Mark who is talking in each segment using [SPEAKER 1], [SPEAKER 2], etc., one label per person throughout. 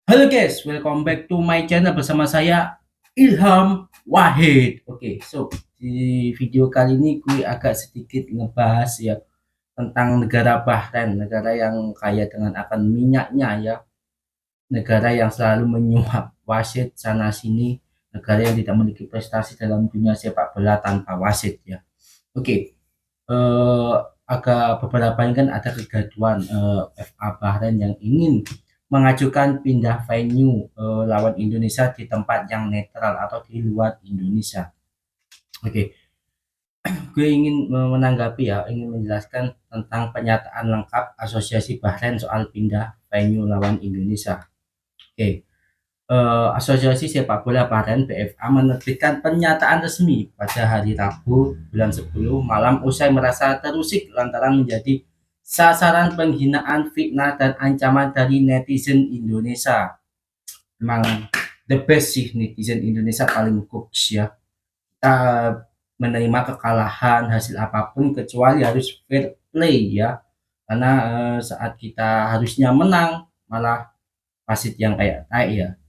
[SPEAKER 1] Halo guys, welcome back to my channel bersama saya Ilham Wahid. So di video kali ini gue agak sedikit ngebahas ya tentang negara Bahrain, negara yang kaya dengan akan minyaknya ya, negara yang selalu menyuap wasit sana sini, negara yang tidak memiliki prestasi dalam dunia sepak bola tanpa wasit ya. Oke, eh, Agak beberapa ini kan ada kegaduhan FA Bahrain yang ingin mengajukan pindah venue lawan Indonesia di tempat yang netral atau di luar Indonesia. Oke, gue ingin menanggapi ya, ingin menjelaskan tentang pernyataan lengkap Asosiasi Bahrain soal pindah venue lawan Indonesia. Oke, Asosiasi Sepak Bola Bahrain (BFA) menerbitkan pernyataan resmi pada hari Rabu bulan 10 malam usai merasa terusik lantaran menjadi sasaran penghinaan, fitnah, dan ancaman dari netizen Indonesia. Memang the best sih, netizen Indonesia paling cooks ya. Kita menerima kekalahan hasil apapun kecuali harus fair play ya. Karena saat kita harusnya menang malah wasit yang kayak ya.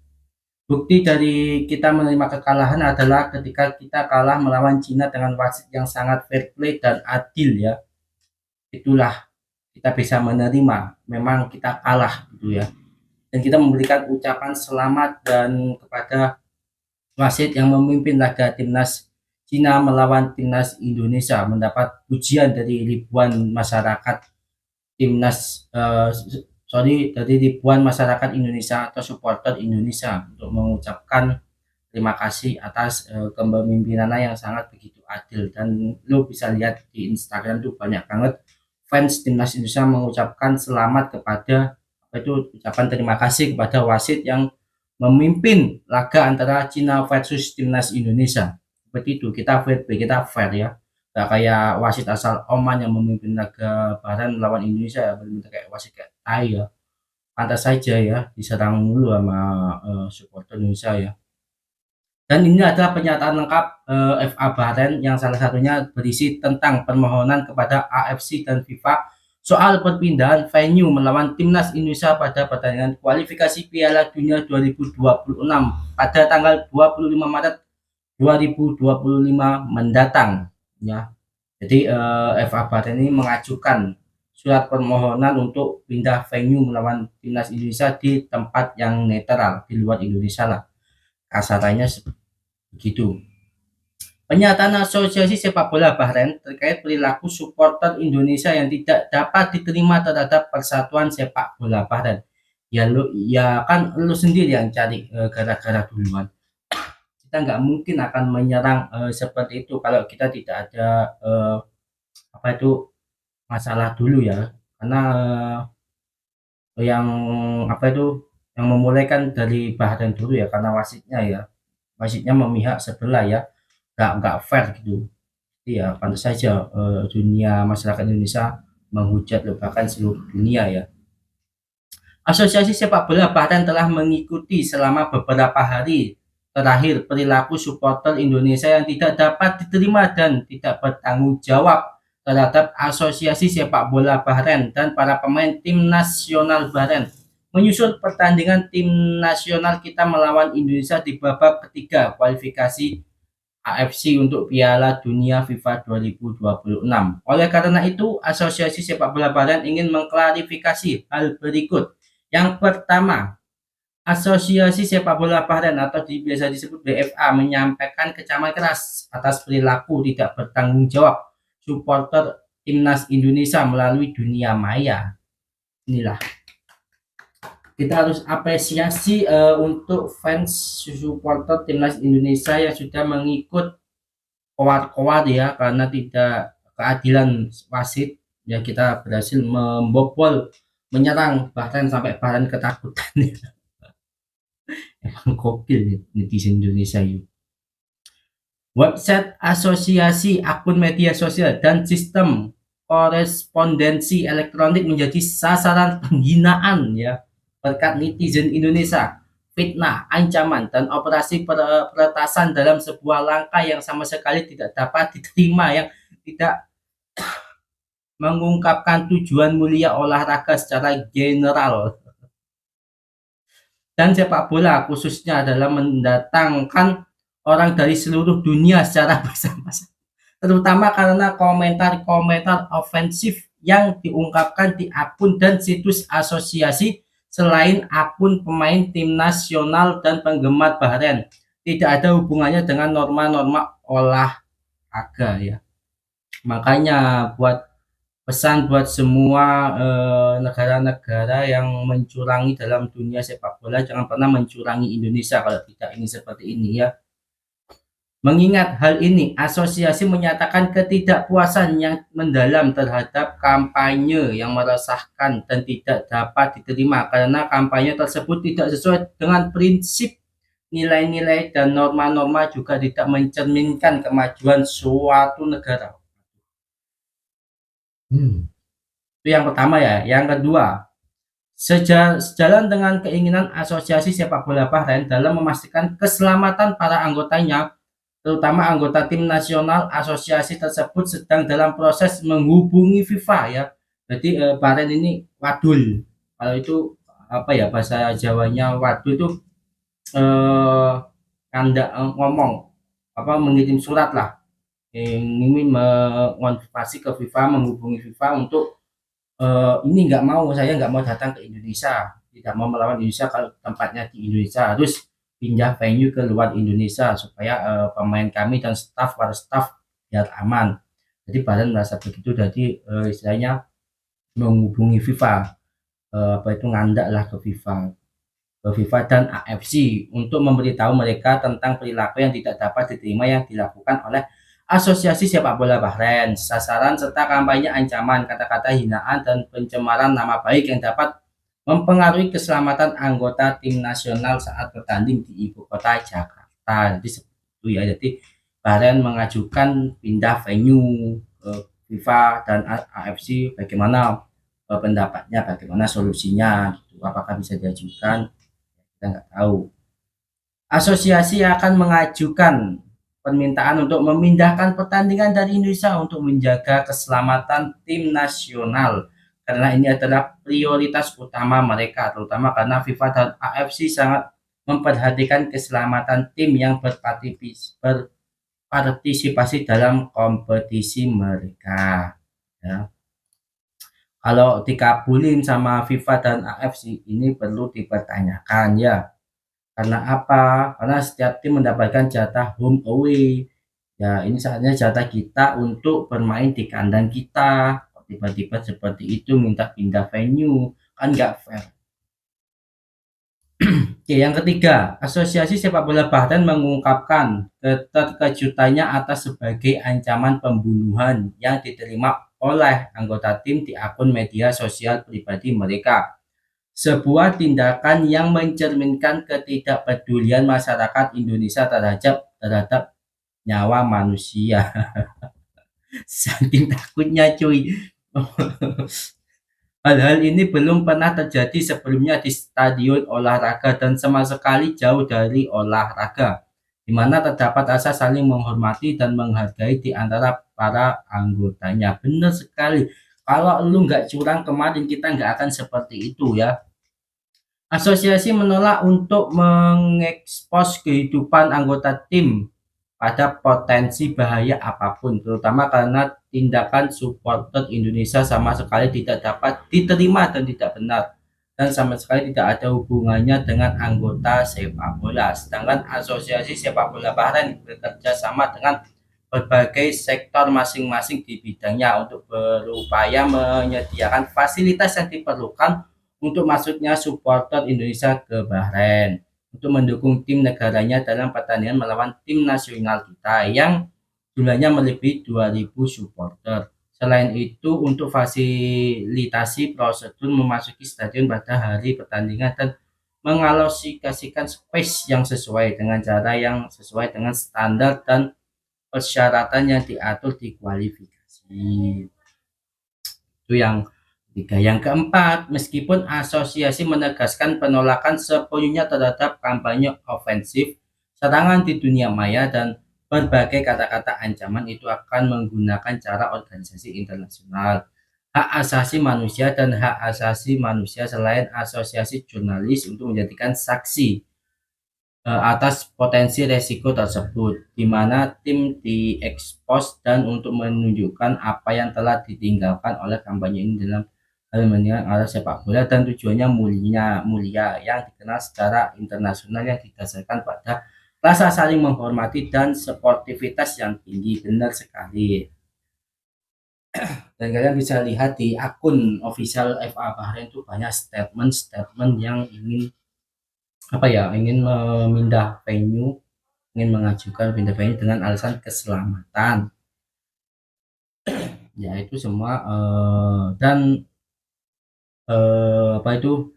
[SPEAKER 1] Bukti dari kita menerima kekalahan adalah ketika kita kalah melawan Cina dengan wasit yang sangat fair play dan adil ya. Itulah kita bisa menerima memang kita kalah gitu ya. Dan kita memberikan ucapan selamat dan kepada wasit yang memimpin laga timnas Cina melawan timnas Indonesia, mendapat pujian dari ribuan masyarakat timnas dari ribuan masyarakat Indonesia atau supporter Indonesia untuk mengucapkan terima kasih atas kepemimpinannya yang sangat begitu adil. Dan lo bisa lihat di Instagram tuh banyak banget fans timnas Indonesia mengucapkan selamat kepada ucapan terima kasih kepada wasit yang memimpin laga antara Cina versus timnas Indonesia. Seperti itu, kita fair play, kita fair ya. Gak kayak wasit asal Oman yang memimpin laga Bahrain lawan Indonesia ya, benar kayak wasit kayak Thai ya. Pantas saja ya diserang dulu sama supporter Indonesia ya. Dan ini adalah pernyataan lengkap FA Bahrain yang salah satunya berisi tentang permohonan kepada AFC dan FIFA soal perpindahan venue melawan timnas Indonesia pada pertandingan kualifikasi Piala Dunia 2026 pada tanggal 25 Maret 2025 mendatang ya. Jadi FA Bahrain ini mengajukan surat permohonan untuk pindah venue melawan timnas Indonesia di tempat yang netral di luar Indonesia lah, kasarannya begitu. Pernyataan Asosiasi Sepak Bola Bahrain terkait perilaku supporter Indonesia yang tidak dapat diterima terhadap Persatuan Sepak Bola Bahrain. Ya kan lu sendiri yang cari gara-gara duluan. Kita nggak mungkin akan menyerang seperti itu kalau kita tidak ada apa itu masalah dulu ya. Karena yang apa itu yang memulai kan dari Bahrain dulu ya, karena wasitnya memihak sebelah ya, nggak fair gitu. Iya, pantas saja dunia masyarakat Indonesia menghujat loh, bahkan seluruh dunia ya. Asosiasi Sepak Bola Bahrain telah mengikuti selama beberapa hari terakhir perilaku supporter Indonesia yang tidak dapat diterima dan tidak bertanggung jawab terhadap Asosiasi Sepak Bola Bahrain dan para pemain tim nasional Bahrain. Menyusul pertandingan tim nasional kita melawan Indonesia di babak ketiga kualifikasi AFC untuk Piala Dunia FIFA 2026. Oleh karena itu, Asosiasi Sepak Bola Bahrain ingin mengklarifikasi hal berikut. Yang pertama, Asosiasi Sepak Bola Bahrain atau biasa disebut BFA menyampaikan kecaman keras atas perilaku tidak bertanggung jawab supporter timnas Indonesia melalui dunia maya. Inilah kita harus apresiasi untuk fans supporter timnas Indonesia yang sudah mengikut kowat-kowat ya, karena tidak keadilan wasit ya, kita berhasil membobol menyerang bahkan sampai Bahrain ketakutan. Emang gokil netizen Indonesia yuk. Website asosiasi, akun media sosial, dan sistem korespondensi elektronik menjadi sasaran penghinaan ya berkat netizen Indonesia, fitnah, ancaman, dan operasi peretasan dalam sebuah langkah yang sama sekali tidak dapat diterima, yang tidak mengungkapkan tujuan mulia olahraga secara general. dan sepak bola khususnya adalah mendatangkan orang dari seluruh dunia secara bersama-sama. Terutama karena komentar-komentar ofensif yang diungkapkan di akun dan situs asosiasi selain akun pemain tim nasional dan penggemar Bahrain. Tidak ada hubungannya dengan norma-norma olahraga ya. Makanya pesan buat semua negara-negara yang mencurangi dalam dunia sepak bola, jangan pernah mencurangi Indonesia kalau tidak ingin seperti ini ya. Mengingat hal ini, asosiasi menyatakan ketidakpuasan yang mendalam terhadap kampanye yang meresahkan dan tidak dapat diterima karena kampanye tersebut tidak sesuai dengan prinsip, nilai-nilai, dan norma-norma, juga tidak mencerminkan kemajuan suatu negara. Itu yang pertama ya. Yang kedua, sejalan dengan keinginan Asosiasi Sepak Bola Bahrain dalam memastikan keselamatan para anggotanya, terutama anggota tim nasional, asosiasi tersebut sedang dalam proses menghubungi FIFA ya. Jadi Bahrain ini wadul. Kalau itu apa ya bahasa Jawanya, wadul itu ngomong apa, mengirim surat lah, ini mengonfirmasi ke FIFA, menghubungi FIFA untuk ini nggak mau, saya nggak mau datang ke Indonesia, tidak mau melawan Indonesia, kalau tempatnya di Indonesia harus pindah venue ke luar Indonesia supaya pemain kami dan para staff biar aman. Jadi Badan merasa begitu, jadi istilahnya menghubungi FIFA, apa itu ngandak lah ke FIFA dan AFC untuk memberitahu mereka tentang perilaku yang tidak dapat diterima yang dilakukan oleh Asosiasi Sepak Bola Bahrain, sasaran serta kampanye ancaman, kata-kata hinaan, dan pencemaran nama baik yang dapat mempengaruhi keselamatan anggota tim nasional saat bertanding di ibu kota Jakarta. Jadi seperti itu ya. Jadi Bahrain mengajukan pindah venue ke FIFA dan AFC, bagaimana pendapatnya, bagaimana solusinya, gitu. Apakah bisa diajukan? Kita nggak tahu. Asosiasi akan mengajukan permintaan untuk memindahkan pertandingan dari Indonesia untuk menjaga keselamatan tim nasional, karena ini adalah prioritas utama mereka, terutama karena FIFA dan AFC sangat memperhatikan keselamatan tim yang berpartisipasi dalam kompetisi mereka ya. Kalau dikabulin sama FIFA dan AFC, ini perlu dipertanyakan ya. Karena apa? Karena setiap tim mendapatkan jatah home away. Ya, ini saatnya jatah kita untuk bermain di kandang kita. Tiba-tiba seperti itu minta pindah venue, kan nggak fair. Oke, yang ketiga, Asosiasi Sepak Bola Bahrain mengungkapkan keterkejutannya atas sebagai ancaman pembunuhan yang diterima oleh anggota tim di akun media sosial pribadi mereka. Sebuah tindakan yang mencerminkan ketidakpedulian masyarakat Indonesia terhadap nyawa manusia. Saking takutnya cuy. Hal-hal ini belum pernah terjadi sebelumnya di stadion olahraga dan sama sekali jauh dari olahraga, di mana terdapat rasa saling menghormati dan menghargai di antara para anggotanya. Benar sekali. Kalau lu nggak curang kemarin, kita nggak akan seperti itu ya. Asosiasi menolak untuk mengekspos kehidupan anggota tim pada potensi bahaya apapun, terutama karena tindakan supporter Indonesia sama sekali tidak dapat diterima dan tidak benar, dan sama sekali tidak ada hubungannya dengan anggota sepak bola. Sedangkan Asosiasi Sepak Bola Bahrain bekerja sama dengan berbagai sektor masing-masing di bidangnya untuk berupaya menyediakan fasilitas yang diperlukan untuk masuknya supporter Indonesia ke Bahrain, untuk mendukung tim negaranya dalam pertandingan melawan tim nasional kita yang jumlahnya melebihi 2.000 supporter. Selain itu, untuk fasilitasi prosedur memasuki stadion pada hari pertandingan dan mengalokasikan space yang sesuai dengan cara yang sesuai dengan standar dan persyaratan yang diatur di kualifikasi. Itu yang ketiga. Yang keempat, meskipun asosiasi menegaskan penolakan sepenuhnya terhadap kampanye ofensif, serangan di dunia maya, dan berbagai kata-kata ancaman, itu akan menggunakan cara organisasi internasional hak asasi manusia dan hak asasi manusia selain asosiasi jurnalis untuk menjadikan saksi atas potensi resiko tersebut, di mana tim diekspos dan untuk menunjukkan apa yang telah ditinggalkan oleh kampanye ini dalam hal meninggalkan arah sepak bola dan tujuannya mulia yang dikenal secara internasional yang didasarkan pada rasa saling menghormati dan sportivitas yang tinggi. Benar sekali. Dan kalian bisa lihat di akun official FA Bahrain itu banyak statement-statement yang ingin apa ya, ingin memindah venue, ingin mengajukan pindah venue dengan alasan keselamatan. Ya itu semua dan apa itu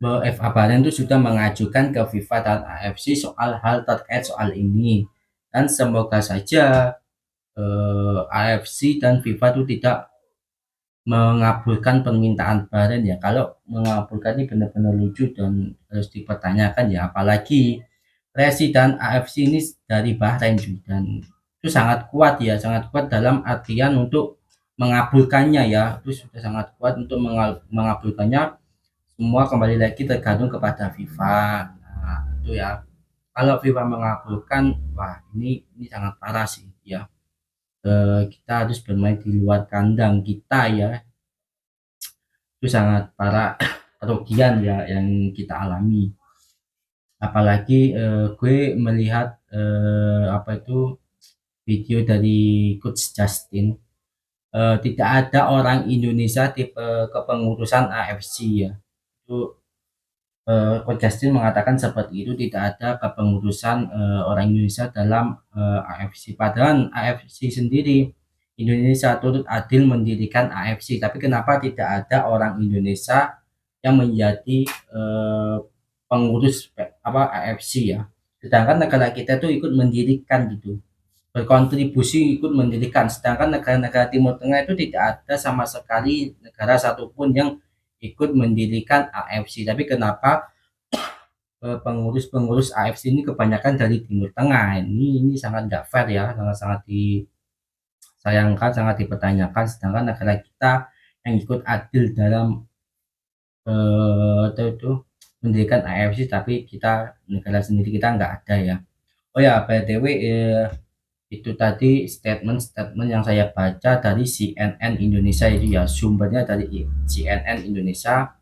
[SPEAKER 1] FA Bahrain itu sudah mengajukan ke FIFA dan AFC soal hal terkait soal ini. Dan semoga saja AFC dan FIFA itu tidak mengabulkan permintaan Bahrain ya. Kalau mengabulkan ini benar-benar lucu dan harus dipertanyakan ya. Apalagi Presiden AFC ini dari Bahrain juga, dan itu sangat kuat ya, sangat kuat dalam artian untuk mengabulkannya ya. Itu sudah sangat kuat untuk mengabulkannya. Semua kembali lagi tergantung kepada FIFA. Nah, itu ya. Kalau FIFA mengabulkan, wah ini sangat parah sih ya. Kita harus bermain di luar kandang kita ya, itu sangat parah kerugian ya yang kita alami. Apalagi gue melihat apa itu video dari Coach Justin, tidak ada orang Indonesia tipe kepengurusan AFC ya. Itu Coach Justin mengatakan seperti itu, tidak ada kepengurusan orang Indonesia dalam AFC. Padahal AFC sendiri Indonesia turut adil mendirikan AFC, tapi kenapa tidak ada orang Indonesia yang menjadi pengurus apa AFC ya? Sedangkan negara kita tuh ikut mendirikan gitu, berkontribusi ikut mendirikan. Sedangkan negara-negara Timur Tengah itu tidak ada sama sekali negara satupun yang ikut mendirikan AFC. Tapi kenapa pengurus-pengurus AFC ini kebanyakan dari Timur Tengah? Ini sangat nggak fair ya, sangat-sangat disayangkan, sangat dipertanyakan. Sedangkan negara kita yang ikut adil dalam itu mendirikan AFC, tapi kita negara sendiri kita nggak ada ya. Oh ya, BTW itu tadi statement-statement yang saya baca dari CNN Indonesia itu ya, sumbernya dari CNN Indonesia,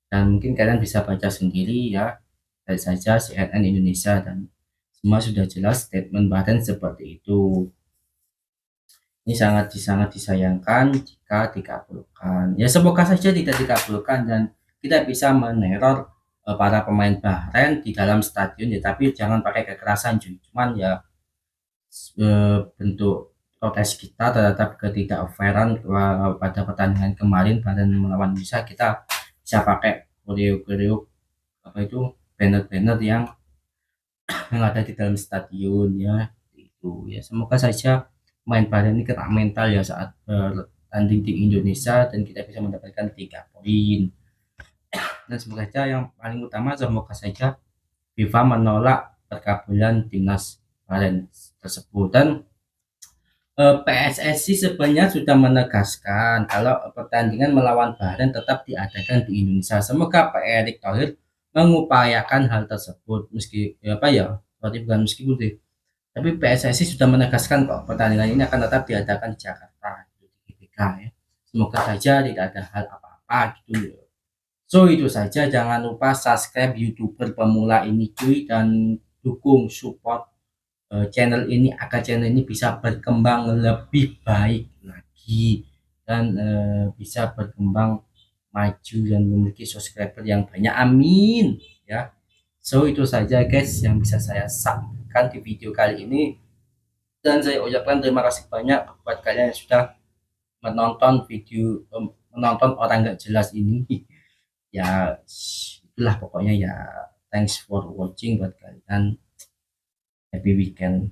[SPEAKER 1] dan mungkin kalian bisa baca sendiri ya, dari saja CNN Indonesia, dan semua sudah jelas statement Bahrain seperti itu. Ini sangat disayangkan jika dikabulkan. Ya semoga saja tidak dikabulkan dan kita bisa meneror para pemain Bahrain di dalam stadion ya, tapi jangan pakai kekerasan cuman ya bentuk protes kita terhadap ketidakfairan pada pertandingan kemarin Bahrain melawan Indonesia. Kita bisa pakai koreo apa itu banner-banner yang ada di dalam stadion ya, itu ya. Semoga saja main Bahrain ini kena mental ya saat tanding di Indonesia dan kita bisa mendapatkan 3 poin. Dan semoga saja yang paling utama, semoga saja FIFA menolak perkabulan timnas Bahrain tersebut. Dan PSSI sebenarnya sudah menegaskan kalau pertandingan melawan Bahrain tetap diadakan di Indonesia. Semoga Pak Erick Thohir mengupayakan hal tersebut, meski ya apa ya, berarti bukan meskipun deh, tapi PSSI sudah menegaskan kok pertandingan ini akan tetap diadakan di Jakarta, di GBK ya. Semoga saja tidak ada hal apa-apa gitu. So itu saja, jangan lupa subscribe YouTuber pemula ini cuy, dan dukung support channel ini agar channel ini bisa berkembang lebih baik lagi, dan bisa berkembang maju dan memiliki subscriber yang banyak, amin ya. So itu saja guys yang bisa saya sampaikan di video kali ini, dan saya ucapkan terima kasih banyak buat kalian yang sudah menonton video menonton orang nggak jelas ini ya. Itulah pokoknya ya, thanks for watching buat kalian, happy weekend.